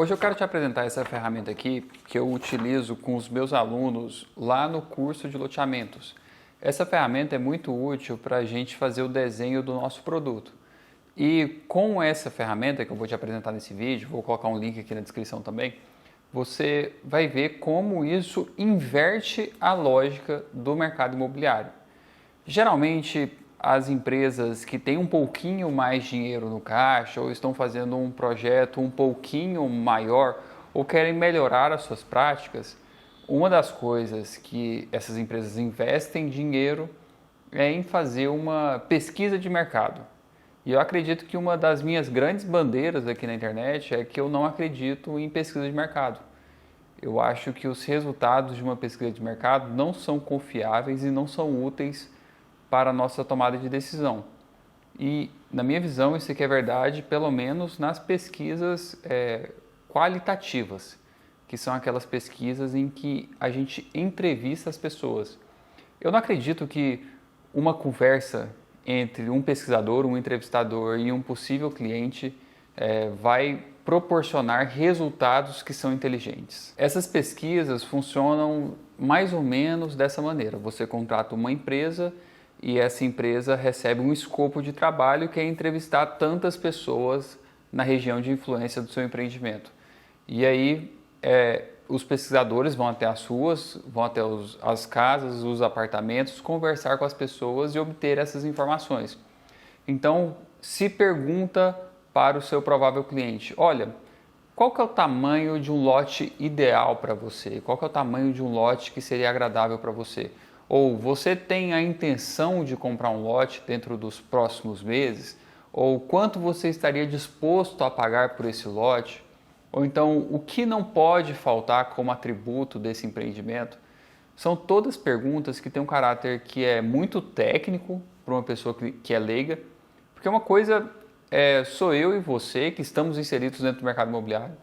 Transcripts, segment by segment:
Hoje eu quero te apresentar essa ferramenta aqui que eu utilizo com os meus alunos lá no curso de loteamentos. Essa ferramenta é muito útil para a gente fazer o desenho do nosso produto. E com essa ferramenta que eu vou te apresentar nesse vídeo, vou colocar um link aqui na descrição também, você vai ver como isso inverte a lógica do mercado imobiliário. Geralmente, as empresas que têm um pouquinho mais dinheiro no caixa ou estão fazendo um projeto um pouquinho maior ou querem melhorar as suas práticas, uma das coisas que essas empresas investem dinheiro é em fazer uma pesquisa de mercado. E eu acredito que uma das minhas grandes bandeiras aqui na internet é que eu não acredito em pesquisa de mercado. Eu acho que os resultados de uma pesquisa de mercado não são confiáveis e não são úteis para a nossa tomada de decisão. E, na minha visão, isso aqui é verdade, pelo menos nas pesquisas qualitativas, que são aquelas pesquisas em que a gente entrevista as pessoas. Eu não acredito que uma conversa entre um pesquisador, um entrevistador e um possível cliente vai proporcionar resultados que são inteligentes. Essas pesquisas funcionam mais ou menos dessa maneira. Você contrata uma empresa e essa empresa recebe um escopo de trabalho que é entrevistar tantas pessoas na região de influência do seu empreendimento. E aí os pesquisadores vão até as ruas, vão até as casas, os apartamentos, conversar com as pessoas e obter essas informações. Então, se pergunta para o seu provável cliente, olha, qual que é o tamanho de um lote ideal para você? Qual que é o tamanho de um lote que seria agradável para você? Ou você tem a intenção de comprar um lote dentro dos próximos meses? Ou quanto você estaria disposto a pagar por esse lote? Ou então, o que não pode faltar como atributo desse empreendimento? São todas perguntas que têm um caráter que é muito técnico para uma pessoa que é leiga, porque uma coisa sou eu e você que estamos inseridos dentro do mercado imobiliário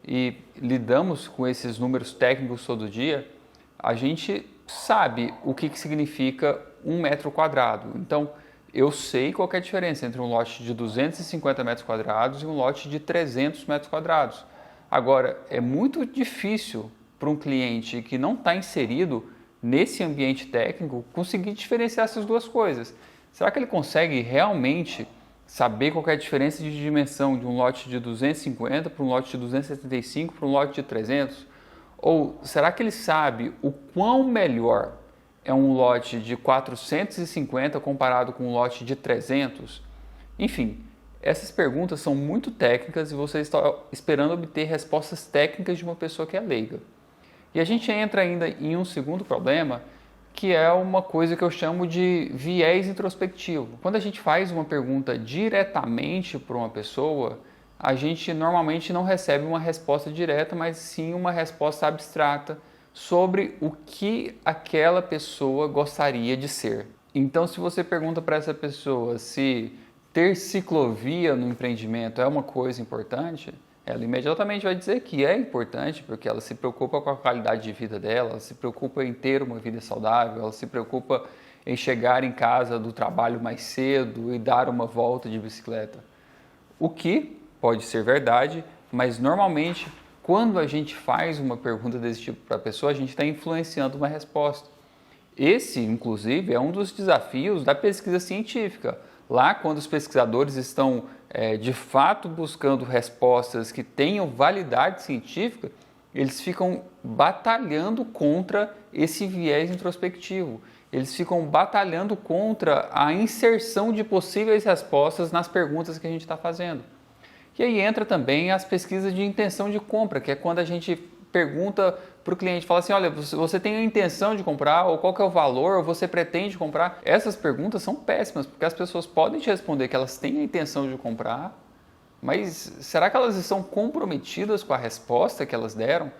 e lidamos com esses números técnicos todo dia, a gente sabe o que significa 1 metro quadrado. Então, eu sei qual é a diferença entre um lote de 250 metros quadrados e um lote de 300 metros quadrados. Agora, é muito difícil para um cliente que não está inserido nesse ambiente técnico conseguir diferenciar essas duas coisas. Será que ele consegue realmente saber qual é a diferença de dimensão de um lote de 250 para um lote de 275 para um lote de 300? Ou será que ele sabe o quão melhor é um lote de 450 comparado com um lote de 300? Enfim, essas perguntas são muito técnicas e você está esperando obter respostas técnicas de uma pessoa que é leiga. E a gente entra ainda em um segundo problema, que é uma coisa que eu chamo de viés introspectivo. Quando a gente faz uma pergunta diretamente para uma pessoa, a gente normalmente não recebe uma resposta direta, mas sim uma resposta abstrata sobre o que aquela pessoa gostaria de ser. Então, se você pergunta para essa pessoa se ter ciclovia no empreendimento é uma coisa importante, ela imediatamente vai dizer que é importante, porque ela se preocupa com a qualidade de vida dela, ela se preocupa em ter uma vida saudável, ela se preocupa em chegar em casa do trabalho mais cedo e dar uma volta de bicicleta. O que pode ser verdade, mas normalmente quando a gente faz uma pergunta desse tipo para a pessoa, a gente está influenciando uma resposta. Esse, inclusive, é um dos desafios da pesquisa científica. Lá, quando os pesquisadores estão de fato buscando respostas que tenham validade científica, eles ficam batalhando contra esse viés introspectivo. Eles ficam batalhando contra a inserção de possíveis respostas nas perguntas que a gente está fazendo. E aí entra também as pesquisas de intenção de compra, que é quando a gente pergunta para o cliente, fala assim, olha, você tem a intenção de comprar, ou qual que é o valor, ou você pretende comprar? Essas perguntas são péssimas, porque as pessoas podem te responder que elas têm a intenção de comprar, mas será que elas estão comprometidas com a resposta que elas deram?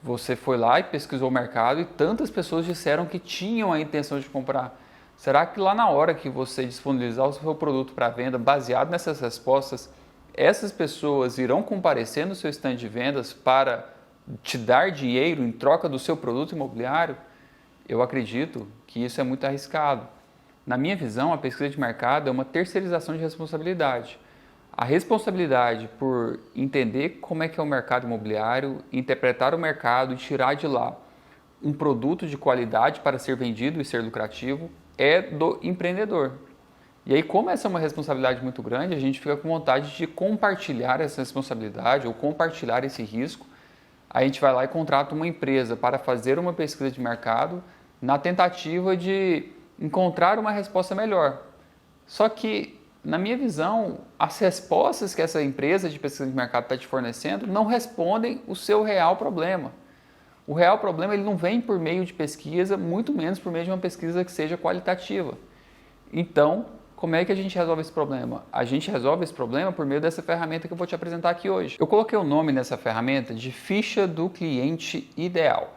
Você foi lá e pesquisou o mercado e tantas pessoas disseram que tinham a intenção de comprar. Será que lá na hora que você disponibilizar o seu produto para venda, baseado nessas respostas, essas pessoas irão comparecer no seu stand de vendas para te dar dinheiro em troca do seu produto imobiliário? Eu acredito que isso é muito arriscado. Na minha visão, a pesquisa de mercado é uma terceirização de responsabilidade. A responsabilidade por entender como é que é o mercado imobiliário, interpretar o mercado e tirar de lá um produto de qualidade para ser vendido e ser lucrativo é do empreendedor. E aí, como essa é uma responsabilidade muito grande, a gente fica com vontade de compartilhar essa responsabilidade ou compartilhar esse risco. A gente vai lá e contrata uma empresa para fazer uma pesquisa de mercado na tentativa de encontrar uma resposta melhor. Só que, na minha visão, as respostas que essa empresa de pesquisa de mercado está te fornecendo não respondem o seu real problema. O real problema ele não vem por meio de pesquisa, muito menos por meio de uma pesquisa que seja qualitativa. Então, como é que a gente resolve esse problema? A gente resolve esse problema por meio dessa ferramenta que eu vou te apresentar aqui hoje. Eu coloquei o nome nessa ferramenta de ficha do cliente ideal.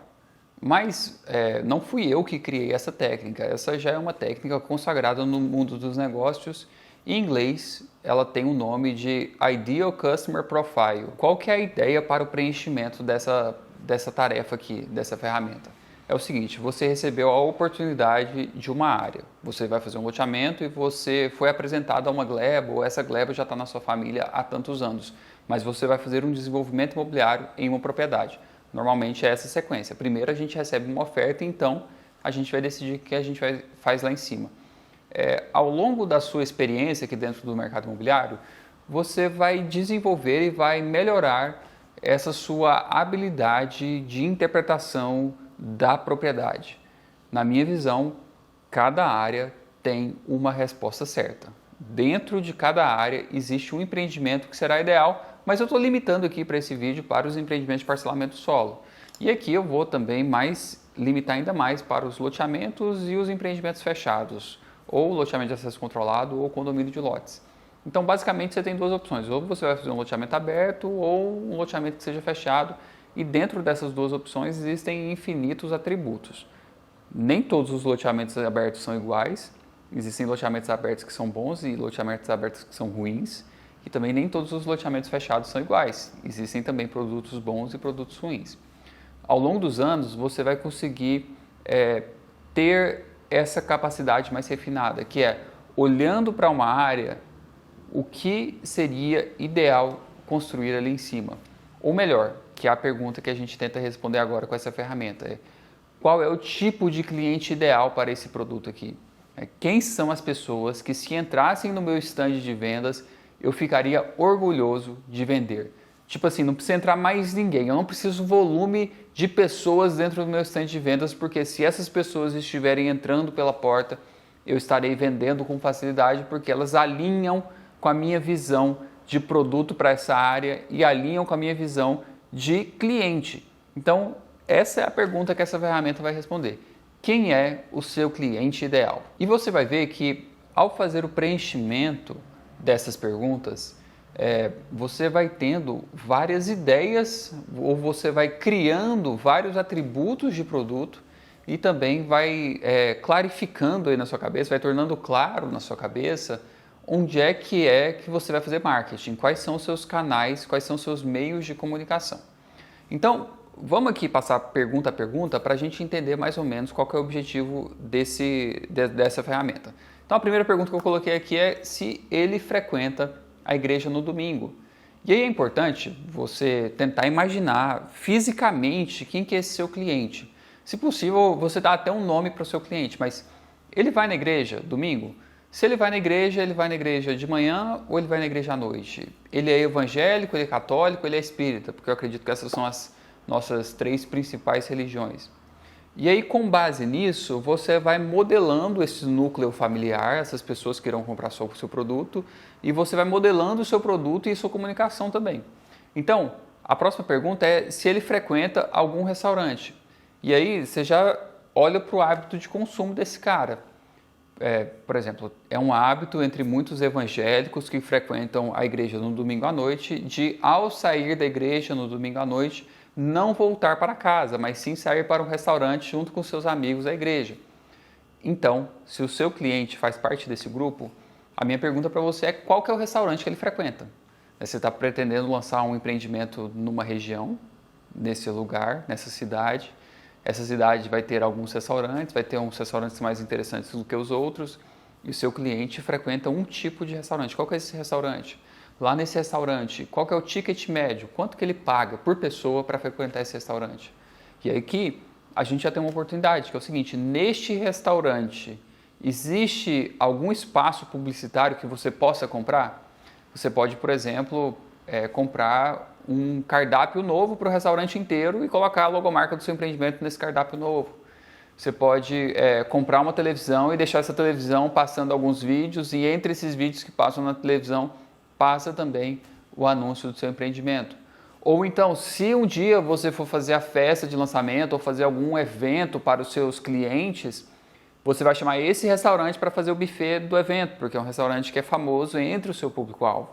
Mas não fui eu que criei essa técnica. Essa já é uma técnica consagrada no mundo dos negócios. Em inglês, ela tem o nome de Ideal Customer Profile. Qual que é a ideia para o preenchimento dessa tarefa aqui, dessa ferramenta? É o seguinte, você recebeu a oportunidade de uma área, você vai fazer um loteamento e você foi apresentado a uma gleba, ou essa gleba já está na sua família há tantos anos, mas você vai fazer um desenvolvimento imobiliário em uma propriedade. Normalmente é essa sequência. Primeiro a gente recebe uma oferta, então a gente vai decidir o que a gente faz lá em cima. Ao longo da sua experiência aqui dentro do mercado imobiliário, você vai desenvolver e vai melhorar essa sua habilidade de interpretação da propriedade. Na minha visão, cada área tem uma resposta certa. Dentro de cada área existe um empreendimento que será ideal, mas eu estou limitando aqui para esse vídeo para os empreendimentos de parcelamento solo. E aqui eu vou também limitar ainda mais para os loteamentos e os empreendimentos fechados, ou loteamento de acesso controlado ou condomínio de lotes. Então, basicamente, você tem duas opções. Ou você vai fazer um loteamento aberto ou um loteamento que seja fechado. E dentro dessas duas opções existem infinitos atributos. Nem todos os loteamentos abertos são iguais. Existem loteamentos abertos que são bons e loteamentos abertos que são ruins. E também nem todos os loteamentos fechados são iguais. Existem também produtos bons e produtos ruins. Ao longo dos anos, você vai conseguir ter essa capacidade mais refinada, que é, olhando para uma área, o que seria ideal construir ali em cima? Ou melhor, que é a pergunta que a gente tenta responder agora com essa ferramenta, qual é o tipo de cliente ideal para esse produto aqui? Quem são as pessoas que, se entrassem no meu stand de vendas, eu ficaria orgulhoso de vender? Tipo assim, não precisa entrar mais ninguém, eu não preciso volume de pessoas dentro do meu stand de vendas, porque se essas pessoas estiverem entrando pela porta, eu estarei vendendo com facilidade, porque elas alinham com a minha visão de produto para essa área e alinham com a minha visão de cliente. Então, essa é a pergunta que essa ferramenta vai responder. Quem é o seu cliente ideal? E você vai ver que, ao fazer o preenchimento dessas perguntas, você vai tendo várias ideias ou você vai criando vários atributos de produto e também vai clarificando aí na sua cabeça, vai tornando claro na sua cabeça onde é que você vai fazer marketing, quais são os seus canais, quais são os seus meios de comunicação. Então, vamos aqui passar pergunta a pergunta para a gente entender mais ou menos qual que é o objetivo dessa ferramenta. Então, a primeira pergunta que eu coloquei aqui é se ele frequenta a igreja no domingo. E aí é importante você tentar imaginar fisicamente quem que é esse seu cliente. Se possível, você dá até um nome para o seu cliente, mas ele vai na igreja domingo? Se ele vai na igreja de manhã ou ele vai na igreja à noite? Ele é evangélico, ele é católico, ele é espírita, porque eu acredito que essas são as nossas 3 principais religiões. E aí, com base nisso, você vai modelando esse núcleo familiar, essas pessoas que irão comprar o seu produto, e você vai modelando o seu produto e sua comunicação também. Então, a próxima pergunta é se ele frequenta algum restaurante. E aí, você já olha para o hábito de consumo desse cara. Por exemplo, é um hábito entre muitos evangélicos que frequentam a igreja no domingo à noite, de, ao sair da igreja no domingo à noite, não voltar para casa, mas sim sair para um restaurante junto com seus amigos da igreja. Então, se o seu cliente faz parte desse grupo, a minha pergunta para você é qual que é o restaurante que ele frequenta. Você está pretendendo lançar um empreendimento numa região, nesse lugar, nessa cidade. Essa cidade vai ter alguns restaurantes, vai ter uns restaurantes mais interessantes do que os outros, e o seu cliente frequenta um tipo de restaurante. Qual que é esse restaurante? Lá nesse restaurante, qual que é o ticket médio? Quanto que ele paga por pessoa para frequentar esse restaurante? E aí que a gente já tem uma oportunidade, que é o seguinte, neste restaurante, existe algum espaço publicitário que você possa comprar? Você pode, por exemplo, comprar um cardápio novo para o restaurante inteiro e colocar a logomarca do seu empreendimento nesse cardápio novo. Você pode comprar uma televisão e deixar essa televisão passando alguns vídeos e entre esses vídeos que passam na televisão passa também o anúncio do seu empreendimento. Ou então, se um dia você for fazer a festa de lançamento ou fazer algum evento para os seus clientes, você vai chamar esse restaurante para fazer o buffet do evento, porque é um restaurante que é famoso entre o seu público-alvo.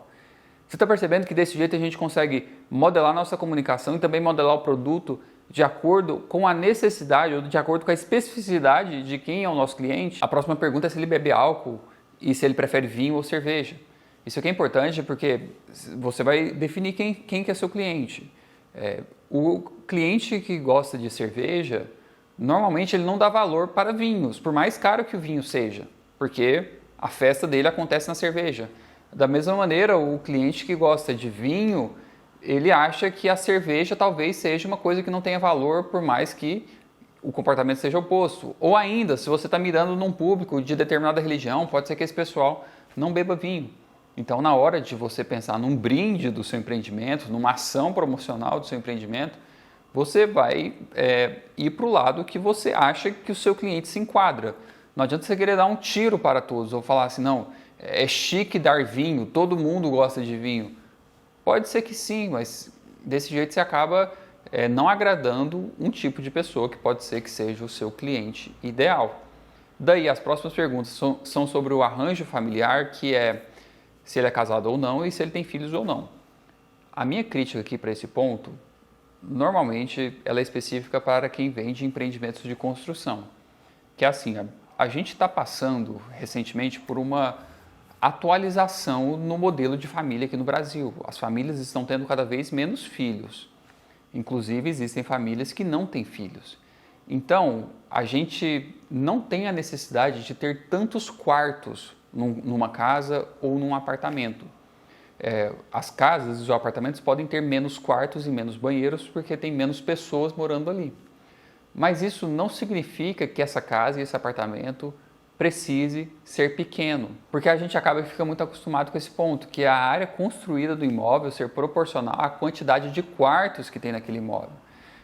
Você está percebendo que desse jeito a gente consegue modelar nossa comunicação e também modelar o produto de acordo com a necessidade ou de acordo com a especificidade de quem é o nosso cliente? A próxima pergunta é se ele bebe álcool e se ele prefere vinho ou cerveja. Isso aqui é importante porque você vai definir quem que é seu cliente. O cliente que gosta de cerveja, normalmente ele não dá valor para vinhos, por mais caro que o vinho seja, porque a festa dele acontece na cerveja. Da mesma maneira, o cliente que gosta de vinho, ele acha que a cerveja talvez seja uma coisa que não tenha valor, por mais que o comportamento seja oposto. Ou ainda, se você está mirando num público de determinada religião, pode ser que esse pessoal não beba vinho. Então, na hora de você pensar num brinde do seu empreendimento, numa ação promocional do seu empreendimento, você vai ir para o lado que você acha que o seu cliente se enquadra. Não adianta você querer dar um tiro para todos ou falar assim, não, é chique dar vinho, todo mundo gosta de vinho. Pode ser que sim, mas desse jeito você acaba não agradando um tipo de pessoa que pode ser que seja o seu cliente ideal. Daí, as próximas perguntas são sobre o arranjo familiar, que é se ele é casado ou não e se ele tem filhos ou não. A minha crítica aqui para esse ponto, normalmente, ela é específica para quem vende empreendimentos de construção. Que é assim, a gente está passando recentemente por uma atualização no modelo de família aqui no Brasil. As famílias estão tendo cada vez menos filhos. Inclusive, existem famílias que não têm filhos. Então, a gente não tem a necessidade de ter tantos quartos numa casa ou num apartamento. As casas e os apartamentos podem ter menos quartos e menos banheiros porque tem menos pessoas morando ali. Mas isso não significa que essa casa e esse apartamento precise ser pequeno, porque a gente acaba que fica muito acostumado com esse ponto, que é a área construída do imóvel ser proporcional à quantidade de quartos que tem naquele imóvel.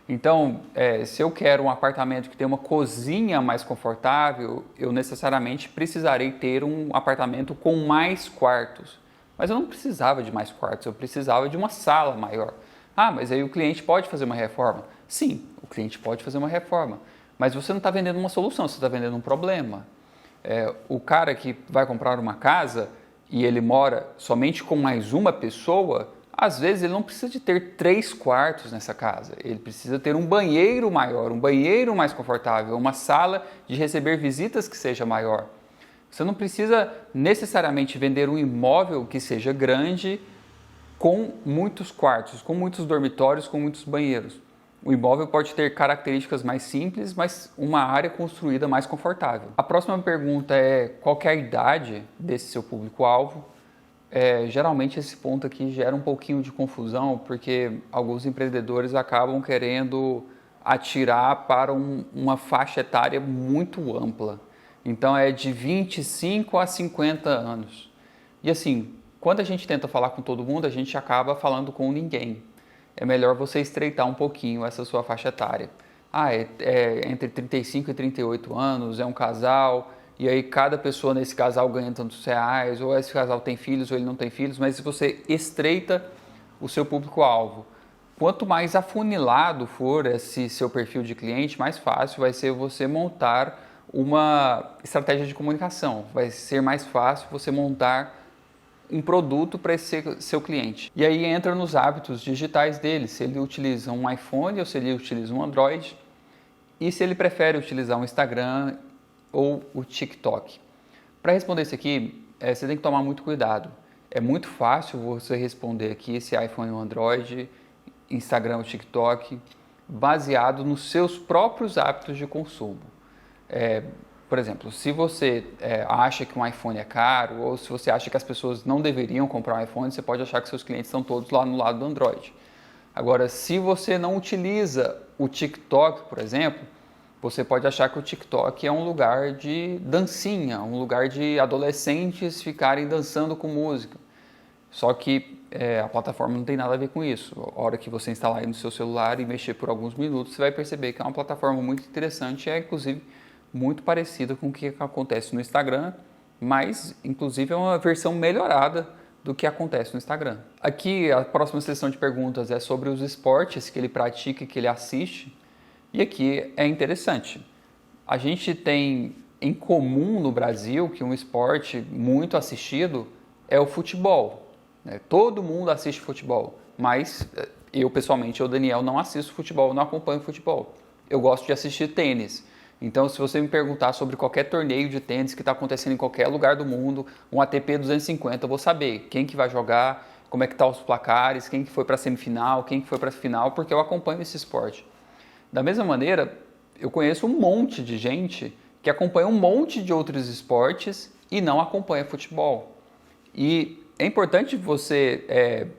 Então, se eu quero um apartamento que tem uma cozinha mais confortável, eu necessariamente precisarei ter um apartamento com mais quartos. Mas eu não precisava de mais quartos, eu precisava de uma sala maior. Ah, mas aí o cliente pode fazer uma reforma? Sim, o cliente pode fazer uma reforma. Mas você não está vendendo uma solução, você está vendendo um problema. O cara que vai comprar uma casa e ele mora somente com mais uma pessoa, às vezes ele não precisa de ter 3 quartos nessa casa, ele precisa ter um banheiro maior, um banheiro mais confortável, uma sala de receber visitas que seja maior. Você não precisa necessariamente vender um imóvel que seja grande com muitos quartos, com muitos dormitórios, com muitos banheiros. O imóvel pode ter características mais simples, mas uma área construída mais confortável. A próxima pergunta é qual que é a idade desse seu público-alvo? Geralmente esse ponto aqui gera um pouquinho de confusão, porque alguns empreendedores acabam querendo atirar para uma faixa etária muito ampla. Então é de 25 a 50 anos. E assim, quando a gente tenta falar com todo mundo, a gente acaba falando com ninguém. É melhor você estreitar um pouquinho essa sua faixa etária. É entre 35 e 38 anos, é um casal, e aí cada pessoa nesse casal ganha tantos reais, ou esse casal tem filhos ou ele não tem filhos, mas se você estreita o seu público-alvo, quanto mais afunilado for esse seu perfil de cliente, mais fácil vai ser você montar uma estratégia de comunicação. Vai ser mais fácil você montar um produto para esse seu cliente. E aí entra nos hábitos digitais dele, se ele utiliza um iPhone ou se ele utiliza um Android, e se ele prefere utilizar um Instagram ou o TikTok. Para responder isso aqui, você tem que tomar muito cuidado. É muito fácil você responder aqui se iPhone ou Android, Instagram ou TikTok, baseado nos seus próprios hábitos de consumo. Por exemplo, se você acha que um iPhone é caro ou se você acha que as pessoas não deveriam comprar um iPhone, você pode achar que seus clientes estão todos lá no lado do Android. Agora, se você não utiliza o TikTok, por exemplo, você pode achar que o TikTok é um lugar de dancinha, um lugar de adolescentes ficarem dançando com música. Só que a plataforma não tem nada a ver com isso. A hora que você instalar aí no seu celular e mexer por alguns minutos, você vai perceber que é uma plataforma muito interessante e é, inclusive, muito parecida com o que acontece no Instagram, mas, inclusive, é uma versão melhorada do que acontece no Instagram. Aqui, a próxima sessão de perguntas é sobre os esportes que ele pratica e que ele assiste. E aqui é interessante. A gente tem em comum no Brasil que um esporte muito assistido é o futebol. Todo mundo assiste futebol, mas eu pessoalmente, eu Daniel, não assisto futebol, não acompanho futebol. Eu gosto de assistir tênis. Então, se você me perguntar sobre qualquer torneio de tênis que está acontecendo em qualquer lugar do mundo, um ATP 250, eu vou saber quem que vai jogar, como é que estão os placares, quem que foi para a semifinal, quem que foi para a final, porque eu acompanho esse esporte. Da mesma maneira, eu conheço um monte de gente que acompanha um monte de outros esportes e não acompanha futebol. E é importante você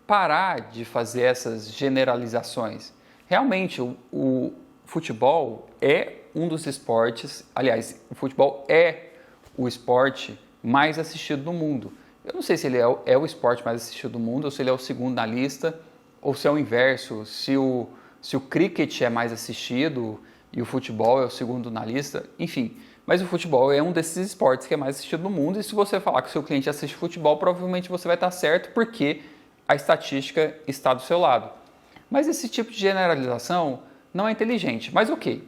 parar de fazer essas generalizações. Realmente, o futebol é um dos esportes, aliás, o futebol é o esporte mais assistido do mundo. Eu não sei se ele é o esporte mais assistido do mundo, ou se ele é o segundo na lista, ou se é o inverso, se o cricket é mais assistido e o futebol é o segundo na lista, enfim. Mas o futebol é um desses esportes que é mais assistido no mundo e se você falar que o seu cliente assiste futebol, provavelmente você vai estar certo porque a estatística está do seu lado. Mas esse tipo de generalização não é inteligente. Mas ok,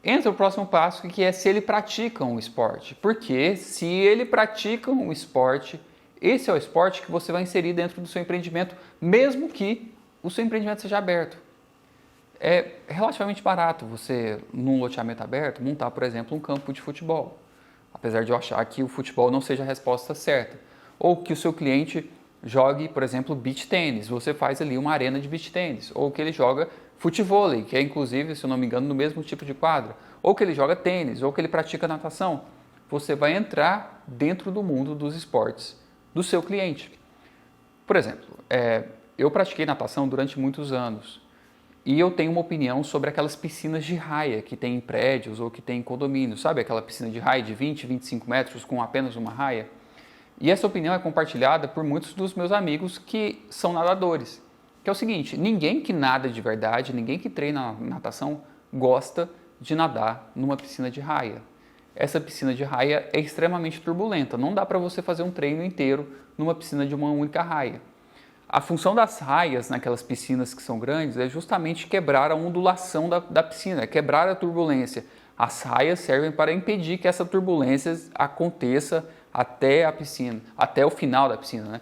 entra o próximo passo que é se ele pratica um esporte. Porque se ele pratica um esporte, esse é o esporte que você vai inserir dentro do seu empreendimento, mesmo que o seu empreendimento seja aberto. É relativamente barato você, num loteamento aberto, montar, por exemplo, um campo de futebol. Apesar de eu achar que o futebol não seja a resposta certa. Ou que o seu cliente jogue, por exemplo, beach tênis. Você faz ali uma arena de beach tênis. Ou que ele joga futevôlei, que é inclusive, se eu não me engano, no mesmo tipo de quadra. Ou que ele joga tênis, ou que ele pratica natação. Você vai entrar dentro do mundo dos esportes do seu cliente. Por exemplo, eu pratiquei natação durante muitos anos. E eu tenho uma opinião sobre aquelas piscinas de raia que tem em prédios ou que tem em condomínios. Sabe aquela piscina de raia de 20, 25 metros com apenas uma raia? E essa opinião é compartilhada por muitos dos meus amigos que são nadadores. Que é o seguinte, ninguém que nada de verdade, ninguém que treina natação gosta de nadar numa piscina de raia. Essa piscina de raia é extremamente turbulenta. Não dá para você fazer um treino inteiro numa piscina de uma única raia. A função das raias naquelas piscinas que são grandes é justamente quebrar a ondulação da piscina, quebrar a turbulência. As raias servem para impedir que essa turbulência aconteça até a piscina, até o final da piscina, né?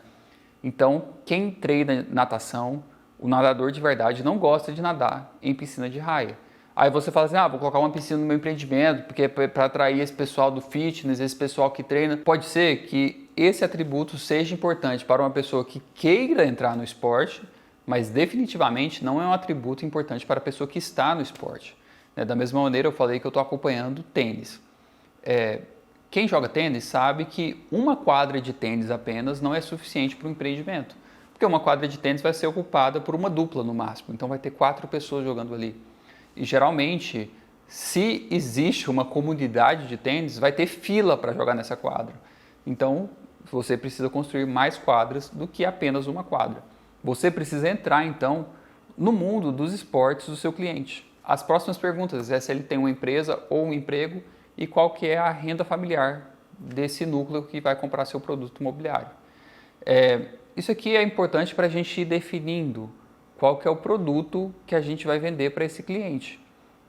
Então, quem treina natação, o nadador de verdade não gosta de nadar em piscina de raia. Aí você fala assim, vou colocar uma piscina no meu empreendimento, porque é para atrair esse pessoal do fitness, esse pessoal que treina. Pode ser que esse atributo seja importante para uma pessoa que queira entrar no esporte, mas definitivamente não é um atributo importante para a pessoa que está no esporte. Da mesma maneira, eu falei que eu estou acompanhando tênis. Quem joga tênis sabe que uma quadra de tênis apenas não é suficiente para o empreendimento, porque uma quadra de tênis vai ser ocupada por uma dupla no máximo, então vai ter 4 pessoas jogando ali. E geralmente, se existe uma comunidade de tênis, vai ter fila para jogar nessa quadra. Então, você precisa construir mais quadras do que apenas uma quadra. Você precisa entrar, então, no mundo dos esportes do seu cliente. As próximas perguntas é se ele tem uma empresa ou um emprego e qual que é a renda familiar desse núcleo que vai comprar seu produto imobiliário. Isso aqui é importante para a gente ir definindo qual que é o produto que a gente vai vender para esse cliente.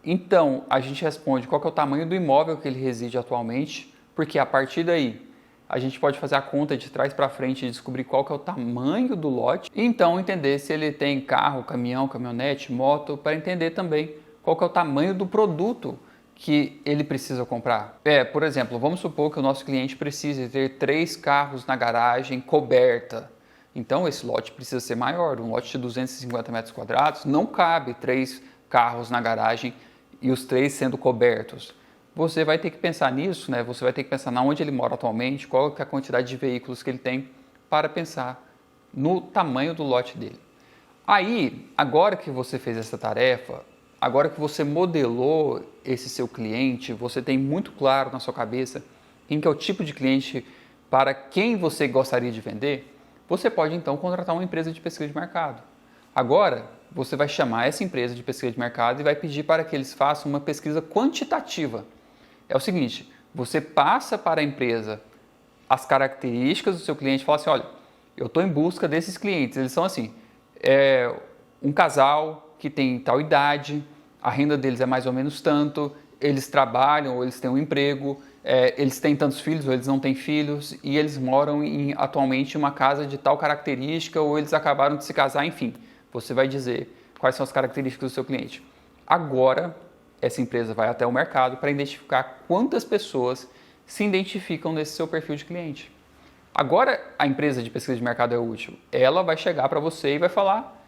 Então, a gente responde qual que é o tamanho do imóvel que ele reside atualmente, porque a partir daí a gente pode fazer a conta de trás para frente e descobrir qual que é o tamanho do lote e então entender se ele tem carro, caminhão, caminhonete, moto, para entender também qual que é o tamanho do produto que ele precisa comprar. Por exemplo, vamos supor que o nosso cliente precise ter 3 carros na garagem coberta. Então, esse lote precisa ser maior. Um lote de 250 metros quadrados não cabe 3 carros na garagem e os 3 sendo cobertos. você vai ter que pensar nisso, né? Você vai ter que pensar na onde ele mora atualmente, qual que é a quantidade de veículos que ele tem, para pensar no tamanho do lote dele. Aí, agora que você fez essa tarefa, agora que você modelou esse seu cliente, você tem muito claro na sua cabeça quem que é o tipo de cliente para quem você gostaria de vender, você pode então contratar uma empresa de pesquisa de mercado. Agora, você vai chamar essa empresa de pesquisa de mercado e vai pedir para que eles façam uma pesquisa quantitativa. É o seguinte, você passa para a empresa as características do seu cliente e fala assim, olha, eu estou em busca desses clientes, eles são assim, um casal que tem tal idade, a renda deles é mais ou menos tanto, eles trabalham ou eles têm um emprego, eles têm tantos filhos ou eles não têm filhos e eles moram atualmente em uma casa de tal característica ou eles acabaram de se casar, enfim. Você vai dizer quais são as características do seu cliente. Agora, essa empresa vai até o mercado para identificar quantas pessoas se identificam nesse seu perfil de cliente. Agora, a empresa de pesquisa de mercado é útil. Ela vai chegar para você e vai falar,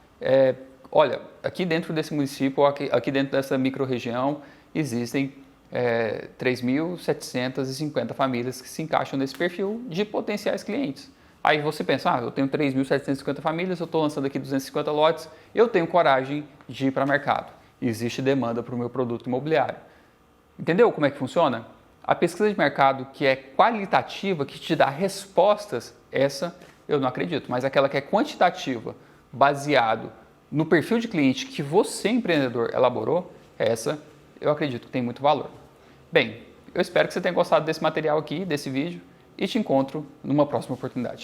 olha, aqui dentro desse município, ou aqui dentro dessa microrregião, existem 3.750 famílias que se encaixam nesse perfil de potenciais clientes. Aí você pensa, eu tenho 3.750 famílias, eu estou lançando aqui 250 lotes, eu tenho coragem de ir para o mercado. Existe demanda para o meu produto imobiliário. Entendeu como é que funciona? A pesquisa de mercado que é qualitativa, que te dá respostas, essa eu não acredito, mas aquela que é quantitativa, baseado no perfil de cliente que você, empreendedor, elaborou, essa eu acredito que tem muito valor. Bem, eu espero que você tenha gostado desse material aqui, desse vídeo, e te encontro numa próxima oportunidade.